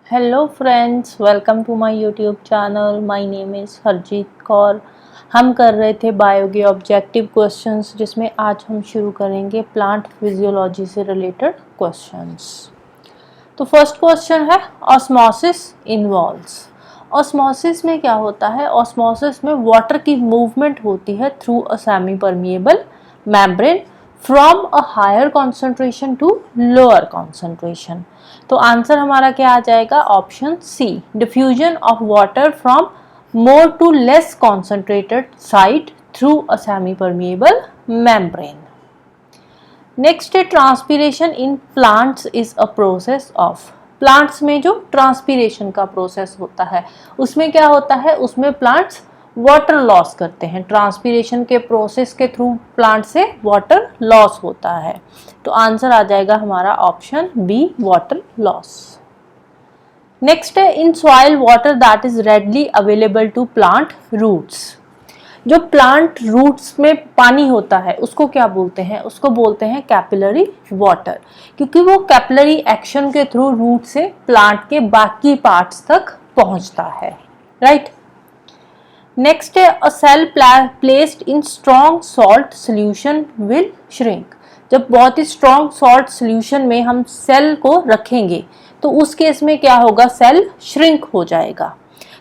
Hello friends, welcome to my YouTube channel. My name is Harjeet Kaur. हम कर रहे थे बायो के ऑब्जेक्टिव क्वेश्चंस, जिसमें आज हम शुरू करेंगे प्लांट फिजियोलॉजी से रिलेटेड क्वेश्चंस। तो फर्स्ट क्वेश्चन है, ऑस्मोसिस इन्वॉल्व्स। ऑस्मोसिस में क्या होता है? ऑस्मोसिस में वाटर की मूवमेंट होती है through a semi permeable membrane from a higher concentration to lower concentration. तो आंसर हमारा क्या आ जाएगा? Option C, diffusion of water from more to less concentrated site through a semi permeable membrane. Next है, transpiration in plants is a process of. Plants में जो transpiration का process होता है उसमें क्या होता है? उसमें प्लांट्स वाटर लॉस करते हैं। ट्रांसपीरेशन के प्रोसेस के थ्रू प्लांट से वाटर लॉस होता है। तो आंसर आ जाएगा हमारा option B, water loss. Next है, in soil water that is readily available to plant roots. जो प्लांट रूट्स में पानी होता है उसको क्या बोलते हैं? उसको बोलते हैं कैपिलरी वाटर, क्योंकि वो कैपिलरी एक्शन के थ्रू रूट से प्लांट के बाकी पार्ट्स तक पहुंचता है। राइट। नेक्स्ट है, a cell placed in strong salt solution will shrink. जब बहुत ही स्ट्रॉन्ग सॉल्ट सोल्यूशन में हम सेल को रखेंगे तो उस केस में क्या होगा? सेल श्रिंक हो जाएगा।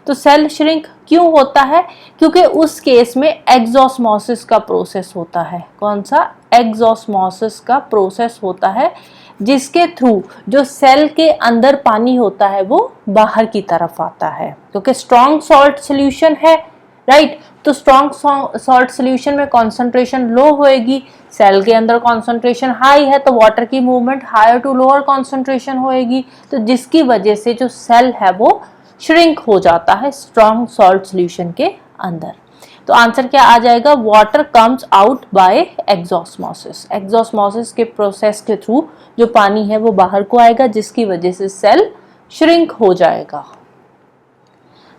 तो सेल श्रिंक क्यों होता है? क्योंकि उस केस में एक्सोस्मोसिस का प्रोसेस होता है। कौन सा? एक्सोस्मोसिस का प्रोसेस होता है, जिसके थ्रू जो सेल के अंदर पानी होता है वो बाहर की तरफ आता है, क्योंकि स्ट्रॉन्ग सॉल्ट सोल्यूशन है। राइट। तो स्ट्रॉन्ग सॉल्ट सोल्यूशन में कॉन्सेंट्रेशन लो होएगी, सेल के अंदर कॉन्सेंट्रेशन हाई है, तो वाटर की movement higher to lower concentration होएगी, तो जिसकी वजह से जो सेल है वो श्रिंक हो जाता है स्ट्रॉन्ग सॉल्ट सोल्यूशन के अंदर। तो आंसर क्या आ जाएगा? Water comes out by exosmosis. Exosmosis के प्रोसेस के थ्रू जो पानी है वो बाहर को आएगा, जिसकी वजह से सेल श्रिंक हो जाएगा।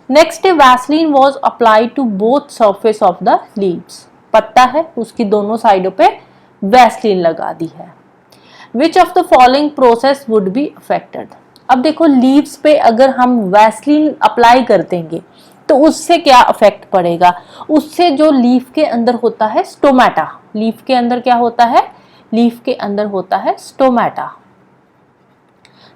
Next, Vaseline was applied to both surface of the leaves. पत्ता है, उसकी दोनों साइडों पे वैसलीन लगा दी है। Which of the following process would be affected. अब देखो, लीव्स पे अगर हम वैसलीन अप्लाई कर देंगे तो उससे क्या इफेक्ट पड़ेगा? उससे जो लीफ के अंदर होता है स्टोमेटा, लीफ के अंदर क्या होता है? लीफ के अंदर होता है स्टोमेटा।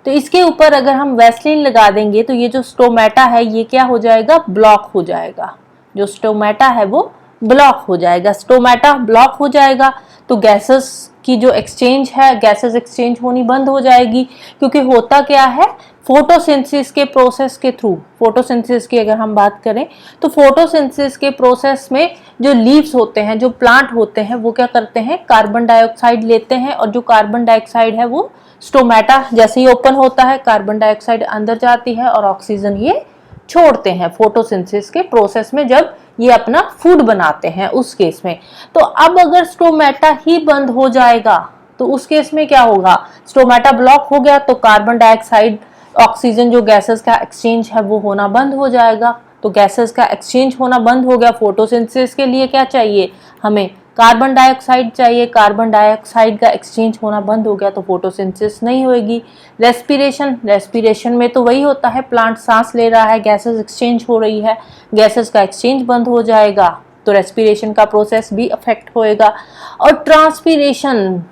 तो इसके ऊपर अगर हम वैसलीन लगा देंगे तो ये जो स्टोमेटा है ये क्या हो जाएगा? ब्लॉक हो जाएगा। जो स्टोमेटा है वो ब्लॉक हो जाएगा। स्टोमेटा ब्लॉक हो जाएगा तो गैसेस की जो एक्सचेंज है, गैसेस एक्सचेंज होनी बंद हो जाएगी, क्योंकि होता क्या है? फोटोसिंथेसिस के प्रोसेस के थ्रू, फोटोसिंथेसिस की अगर हम बात करें तो फोटोसिंथेसिस के प्रोसेस में जो लीव्स होते हैं, जो प्लांट होते हैं, वो क्या करते हैं? कार्बन डाइऑक्साइड लेते हैं, और जो कार्बन डाइऑक्साइड है वो स्टोमेटा जैसे ही ओपन होता है कार्बन डाइऑक्साइड अंदर जाती है और ऑक्सीजन ये छोड़ते हैं फोटोसिंथेसिस के प्रोसेस में, जब ये अपना फूड बनाते हैं उस केस में। तो अब अगर स्टोमेटा ही बंद हो जाएगा तो उस केस में क्या होगा? स्टोमेटा ब्लॉक हो गया तो कार्बन डाइऑक्साइड, ऑक्सीजन, जो गैसेस का एक्सचेंज है वो होना बंद हो जाएगा। तो गैसेस का एक्सचेंज होना बंद हो गया। फोटोसिंथेसिस के लिए क्या चाहिए? हमें कार्बन डाइऑक्साइड चाहिए। कार्बन डाइऑक्साइड का एक्सचेंज होना बंद हो गया तो फोटोसिंथेसिस नहीं होगी। रेस्पिरेशन, रेस्पिरेशन में तो वही होता है, प्लांट सांस ले रहा है, गैसेस एक्सचेंज हो रही है, गैसेस का एक्सचेंज बंद हो जाएगा तो रेस्पिरेशन का प्रोसेस भी अफेक्ट होएगा। और ट्रांसपीरेशन,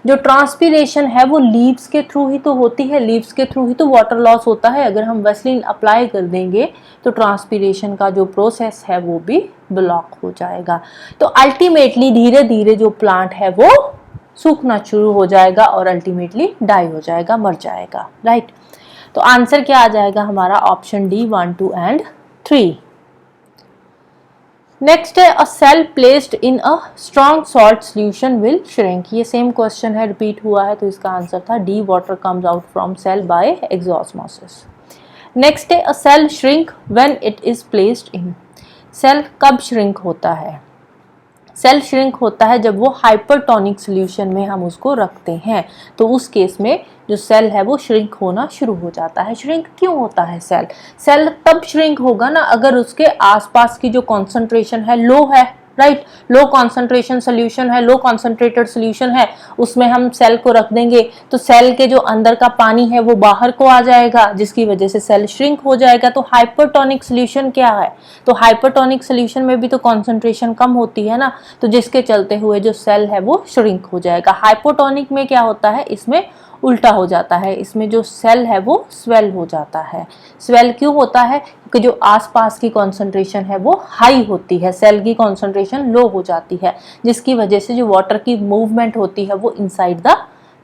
जो ट्रांसपीरेशन है वो लीव्स के थ्रू ही तो होती है, लीव्स के थ्रू ही तो वाटर लॉस होता है। अगर हम वैसलीन अप्लाई कर देंगे तो ट्रांसपीरेशन का जो प्रोसेस है वो भी ब्लॉक हो जाएगा। तो अल्टीमेटली धीरे धीरे जो प्लांट है वो सूखना शुरू हो जाएगा और अल्टीमेटली डाई हो जाएगा, मर जाएगा। राइट। तो आंसर क्या आ जाएगा हमारा? Option D, 1, 2 and 3। नेक्स्ट है, a cell placed in a strong salt solution will shrink. ये सेम क्वेश्चन है, रिपीट हुआ है, तो इसका आंसर था D, water comes out from cell by exosmosis. Next है, a cell shrink when it is placed in. Cell कब shrink होता है? सेल श्रिंक होता है जब वो हाइपरटोनिक सोल्यूशन में हम उसको रखते हैं, तो उस केस में जो सेल है वो श्रिंक होना शुरू हो जाता है। श्रिंक क्यों होता है सेल? सेल तब श्रिंक होगा ना अगर उसके आसपास की जो कॉन्सेंट्रेशन है लो है। राइट। लो कॉन्सेंट्रेशन सोल्यूशन है, लो कॉन्सेंट्रेटेड सोल्यूशन है, उसमें हम सेल को रख देंगे तो सेल के जो अंदर का पानी है वो बाहर को आ जाएगा, जिसकी वजह से सेल श्रिंक हो जाएगा। तो हाइपरटोनिक सोल्यूशन क्या है? तो हाइपरटोनिक सोल्यूशन में भी तो कॉन्सेंट्रेशन कम होती है ना, तो जिसके चलते हुए जो सेल है वो श्रिंक हो जाएगा। हाइपोटोनिक में क्या होता है? इसमें उल्टा हो जाता है, इसमें जो सेल है वो स्वेल हो जाता है। स्वेल क्यों होता है? क्योंकि जो आसपास की कॉन्सेंट्रेशन है वो हाई होती है, सेल की कॉन्सेंट्रेशन लो हो जाती है, जिसकी वजह से जो वाटर की मूवमेंट होती है वो इनसाइड द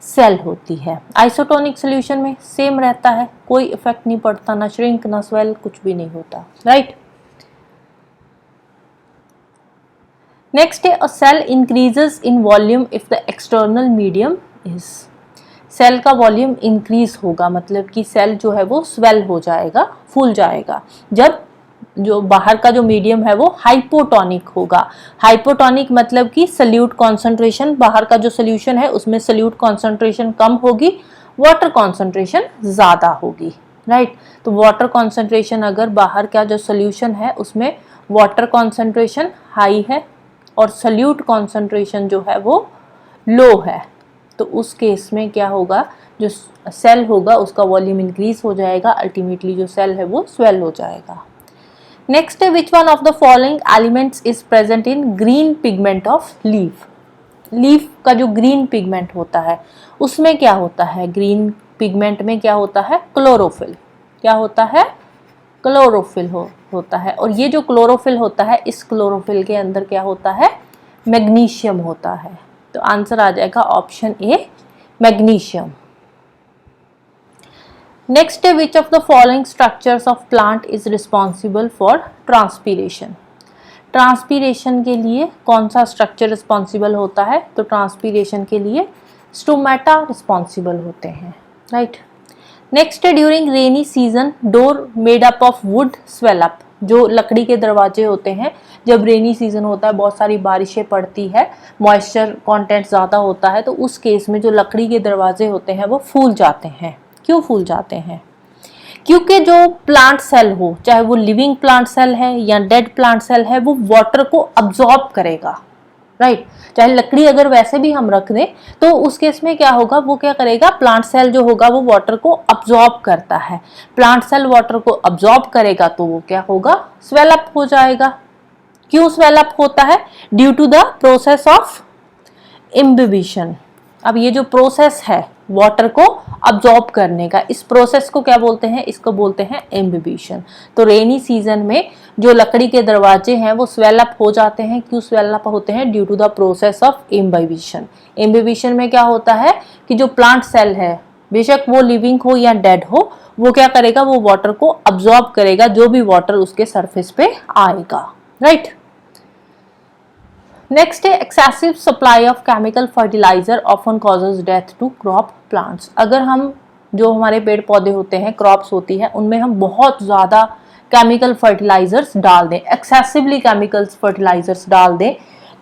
सेल होती है। आइसोटोनिक सोल्यूशन में सेम रहता है, कोई इफेक्ट नहीं पड़ता, ना श्रिंक ना स्वेल, कुछ भी नहीं होता, राइट। नेक्स्ट है a cell increases in volume if the external medium is. Cell का वॉल्यूम इंक्रीज होगा, मतलब कि सेल जो है वो स्वेल हो जाएगा, फूल जाएगा, जब जो बाहर का जो मीडियम है वो हाइपोटोनिक होगा। हाइपोटोनिक मतलब कि सल्यूट कॉन्सेंट्रेशन, बाहर का जो सोल्यूशन है उसमें सल्यूट कॉन्सेंट्रेशन कम होगी, वाटर कॉन्सेंट्रेशन ज्यादा होगी, राइट। तो वाटर कॉन्सेंट्रेशन अगर बाहर का जो सोल्यूशन है उसमें वाटर कॉन्सेंट्रेशन हाई है और सल्यूट कॉन्सेंट्रेशन जो है वो लो है, तो उस केस में क्या होगा? जो सेल होगा उसका वॉल्यूम इंक्रीज हो जाएगा, अल्टीमेटली जो सेल है वो स्वेल हो जाएगा। नेक्स्ट है which one of the following elements is present in green pigment of leaf. Leaf का जो ग्रीन पिगमेंट होता है उसमें क्या होता है? ग्रीन पिगमेंट में क्या होता है? क्लोरोफिल। क्या होता है? क्लोरोफिल होता है। और ये जो क्लोरोफिल होता है, इस क्लोरोफिल के अंदर क्या होता है? मैग्नीशियम होता है। तो आंसर आ जाएगा ऑप्शन ए, मैग्नीशियम। नेक्स्ट है which of the following structures of plant is responsible for transpiration. Transpiration के लिए कौन सा स्ट्रक्चर रिस्पॉन्सिबल होता है? तो ट्रांसपीरेशन के लिए स्टोमेटा रिस्पॉन्सिबल होते हैं, राइट। नेक्स्ट है during rainy season door made up of would swell up. जो लकड़ी के दरवाजे होते हैं, जब रेनी सीजन होता है, बहुत सारी बारिशें पड़ती है, मॉइस्चर कंटेंट ज़्यादा होता है, तो उस केस में जो लकड़ी के दरवाजे होते हैं वो फूल जाते हैं। क्यों फूल जाते हैं? क्योंकि जो प्लांट सेल हो, चाहे वो लिविंग प्लांट सेल है या डेड प्लांट सेल है, वो वाटर को अब्जॉर्ब करेगा, राइट। चाहे लकड़ी अगर वैसे भी हम रख दें तो उस केस में क्या होगा? वो क्या करेगा? प्लांट सेल जो होगा वो वाटर को अब्जॉर्ब करता है। प्लांट सेल वाटर को अब्जॉर्ब करेगा तो वो क्या होगा? स्वेल अप हो जाएगा। क्यों स्वेल अप होता है? Due to the process of imbibition. अब ये जो प्रोसेस है वाटर को अब्जॉर्ब करने का, इस प्रोसेस को क्या बोलते हैं? इसको बोलते हैं इम्बिबिशन। तो रेनी सीजन में जो लकड़ी के दरवाजे हैं वो स्वेल अप हो जाते हैं। क्यों स्वेल अप होते हैं? Due to the process of imbibition. Imbibition में क्या होता है कि जो प्लांट सेल है, बेशक वो लिविंग हो या डेड हो, वो क्या करेगा? वो वाटर को अब्जॉर्ब करेगा, जो भी वाटर उसके सरफेस पे आएगा, राइट। नेक्स्ट है excessive supply of chemical fertiliser often causes death to crop plants. अगर हम जो हमारे पेड़ पौधे होते हैं, क्रॉप्स होती है, उनमें हम बहुत ज़्यादा केमिकल फर्टिलाइजर्स डाल दें, एक्सेसिवली केमिकल्स फर्टिलाइजर्स डाल दें,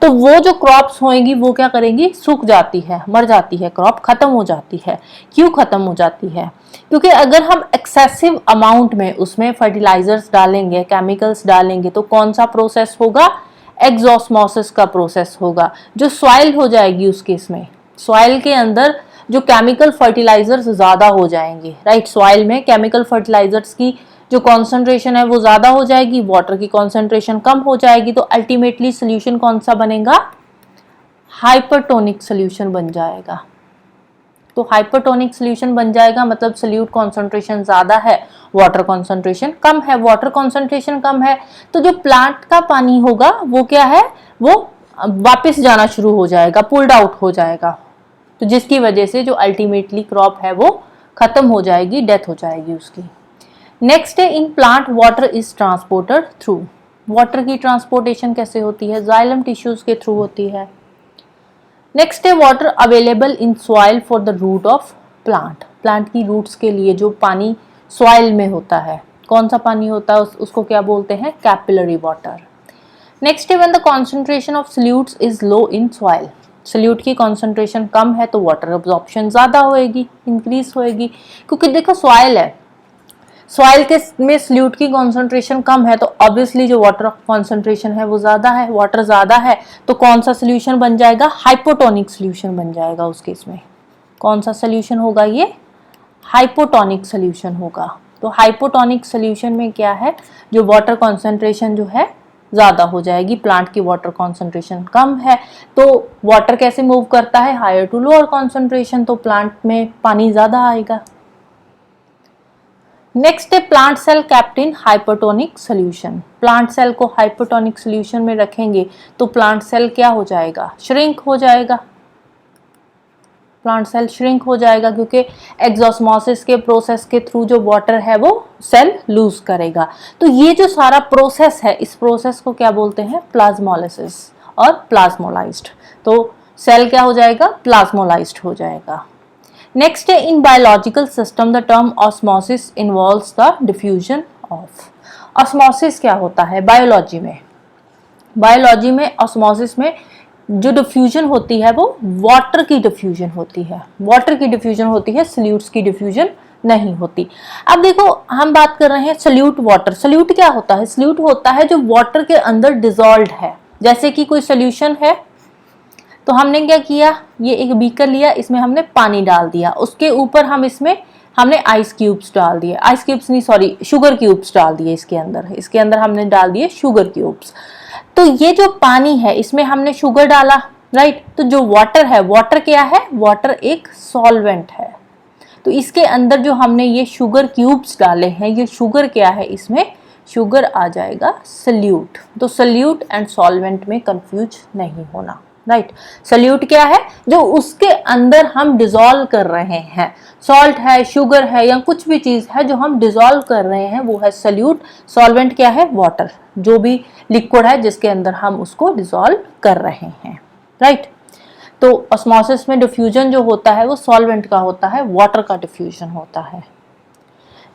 तो वो जो क्रॉप्स होएंगी वो क्या करेंगी? सूख जाती है, मर जाती है, क्रॉप खत्म हो जाती है। क्यों खत्म हो जाती है? क्योंकि अगर हम एक्सेसिव अमाउंट में उसमें फर्टिलाइजर्स डालेंगे, केमिकल्स डालेंगे, तो कौन सा प्रोसेस होगा? एक्सॉस्मोसिस का प्रोसेस होगा, जो सॉइल हो जाएगी उस केस में। सॉइल के अंदर जो केमिकल फर्टिलाइजर्स ज्यादा हो जाएंगे, राइट। सॉइल में केमिकल फर्टिलाइजर्स की जो कॉन्सेंट्रेशन है वो ज्यादा हो जाएगी, वाटर की कॉन्सेंट्रेशन कम हो जाएगी, तो अल्टीमेटली सोल्यूशन कौन सा बनेगा? हाइपरटोनिक सोल्यूशन बन जाएगा। तो हाइपरटोनिक सोल्यूशन बन जाएगा मतलब सोल्यूट कॉन्सेंट्रेशन ज्यादा है, वाटर कॉन्सेंट्रेशन कम है। वाटर कॉन्सेंट्रेशन कम है तो जो प्लांट का पानी होगा वो क्या है? वो वापस जाना शुरू हो जाएगा, पुल्ड आउट हो जाएगा, तो जिसकी वजह से जो अल्टीमेटली क्रॉप है वो खत्म हो जाएगी, डेथ हो जाएगी उसकी। नेक्स्ट है in plant water is transported through. Water की ट्रांसपोर्टेशन कैसे होती है? जाइलम टिश्यूज के थ्रू होती है। नेक्स्ट है water available in soil for the root of plant. Plant की रूट्स के लिए जो पानी सॉइल में होता है, कौन सा पानी होता है? उसको क्या बोलते हैं? Capillary water. नेक्स्ट है when the concentration of solutes is low in soil. Solute की कॉन्सेंट्रेशन कम है तो वाटर अब्जॉर्प्शन ज्यादा होएगी, इंक्रीज होएगी, क्योंकि देखो सॉइल है, सॉइल के में सल्यूट की कॉन्सेंट्रेशन कम है तो ऑब्वियसली जो वाटर कॉन्सेंट्रेशन है वो ज्यादा है, वाटर ज्यादा है, तो कौन सा सोल्यूशन बन जाएगा, हाइपोटोनिक सोल्यूशन बन जाएगा उस केस में। कौन सा सोल्यूशन होगा, ये हाइपोटोनिक सोल्यूशन होगा। तो हाइपोटोनिक सोल्यूशन में क्या है, जो वाटर कॉन्सेंट्रेशन जो है ज्यादा हो जाएगी, प्लांट की वाटर कॉन्सेंट्रेशन कम है, तो वाटर कैसे मूव करता है, हायर टू लोअर कॉन्सेंट्रेशन, तो प्लांट में पानी ज्यादा आएगा। नेक्स्ट है plant cell kept in hypotonic solution. Plant cell को हाइपोटोनिक सोल्यूशन में रखेंगे तो प्लांट सेल क्या हो जाएगा, श्रिंक हो जाएगा। प्लांट सेल श्रिंक हो जाएगा क्योंकि एक्सोस्मोसिस के प्रोसेस के थ्रू जो वाटर है वो सेल लूज करेगा। तो ये जो सारा प्रोसेस है, इस प्रोसेस को क्या बोलते हैं, प्लाज्मोलिसिस और प्लाज्मोलाइज्ड। तो सेल क्या हो जाएगा, प्लाज्मोलाइज्ड हो जाएगा। नेक्स्ट है in biological system the term osmosis involves the diffusion of. Osmosis क्या होता है बायोलॉजी में, बायोलॉजी में ऑस्मोसिस में जो डिफ्यूजन होती है वो वाटर की डिफ्यूजन होती है, वाटर की डिफ्यूजन होती है, सल्यूट्स की डिफ्यूजन नहीं होती। अब देखो हम बात कर रहे हैं सल्यूट वाटर। सल्यूट क्या होता है, सल्यूट होता है जो वाटर के अंदर डिसॉल्व्ड है। जैसे कि कोई सोल्यूशन है तो हमने क्या किया, ये एक बीकर लिया, इसमें हमने पानी डाल दिया, उसके ऊपर हमने आइस क्यूब्स डाल दिए, आइस क्यूब्स नहीं सॉरी शुगर क्यूब्स डाल दिए इसके अंदर हमने डाल दिए शुगर क्यूब्स। तो ये जो पानी है इसमें हमने शुगर डाला, राइट। तो जो वाटर है, वाटर क्या है, वाटर एक सॉल्वेंट है। तो इसके अंदर जो हमने ये शुगर क्यूब्स डाले हैं, ये शुगर क्या है, इसमें शुगर आ जाएगा सल्यूट। तो सल्यूट एंड सॉल्वेंट में कंफ्यूज नहीं होना, राइट। सल्यूट क्या है, जो उसके अंदर हम डिसॉल्व कर रहे हैं, सॉल्ट है, शुगर है या कुछ भी चीज है जो हम डिसॉल्व कर रहे हैं वो है सल्यूट। सॉल्वेंट क्या है, वाटर, जो भी लिक्विड है जिसके अंदर हम उसको डिसॉल्व कर रहे हैं, राइट। तो ऑस्मोसिस में डिफ्यूजन जो होता है वो सॉल्वेंट का होता है, वाटर का डिफ्यूजन होता है।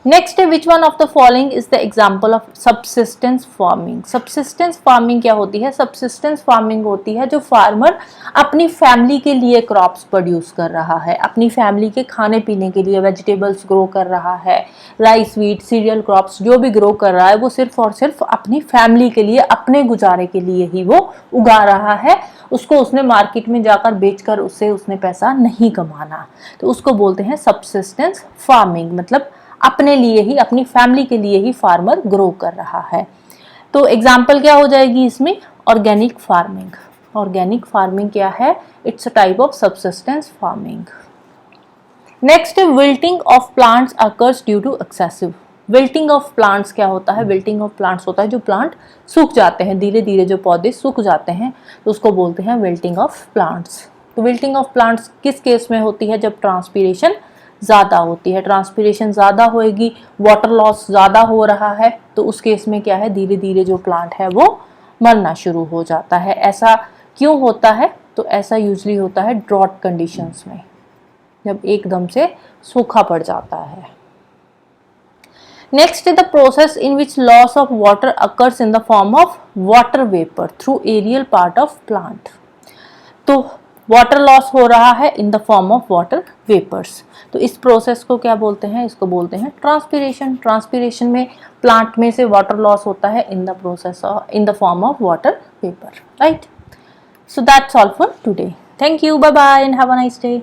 नेक्स्ट है which one of the following is the example of subsistence farming. Subsistence farming क्या होती है, सबसिस्टेंस फार्मिंग होती है जो फार्मर अपनी फैमिली के लिए क्रॉप्स प्रोड्यूस कर रहा है, अपनी फैमिली के खाने पीने के लिए वेजिटेबल्स ग्रो कर रहा है, राइस, व्हीट, सीरियल क्रॉप्स जो भी ग्रो कर रहा है वो सिर्फ और सिर्फ अपनी फैमिली के लिए, अपने गुजारे के लिए ही वो उगा रहा है। उसको उसने मार्केट में जाकर बेचकर उससे उसने पैसा नहीं कमाना, तो उसको बोलते हैं सबसिस्टेंस फार्मिंग। मतलब अपने लिए ही, अपनी फैमिली के लिए ही फार्मर ग्रो कर रहा है। तो एग्जाम्पल क्या हो जाएगी इसमें, ऑर्गेनिक फार्मिंग। ऑर्गेनिक फार्मिंग क्या है, it's a type of subsistence farming. Next wilting of plants occurs due to excessive. Wilting of plants क्या होता है, विल्टिंग ऑफ प्लांट्स होता है जो प्लांट सूख जाते हैं, धीरे धीरे जो पौधे सूख जाते हैं तो उसको बोलते हैं विल्टिंग ऑफ प्लांट्स। तो विल्टिंग ऑफ प्लांट्स किस केस में होती है, जब ट्रांसपीरेशन ज़्यादा होती है, ट्रांसपीरेशन ज़्यादा होएगी, वाटर लॉस ज़्यादा हो रहा है, तो उस केस में क्या है, धीरे धीरे जो प्लांट है वो मरना शुरू हो जाता है। ऐसा क्यों होता है, तो ऐसा यूजली होता है ड्रॉट कंडीशंस में, जब एकदम से सूखा पड़ जाता है। Next is the process in which loss of water occurs in the form of water vapour through aerial part of plant. तो वाटर लॉस हो रहा है in the form of water vapours. तो इस प्रोसेस को क्या बोलते हैं, इसको बोलते हैं ट्रांसपीरेशन। ट्रांसपीरेशन में प्लांट में से वाटर लॉस होता है in the process in the form of water vapour, right. So that's all for today. Thank you, bye bye and have a nice day.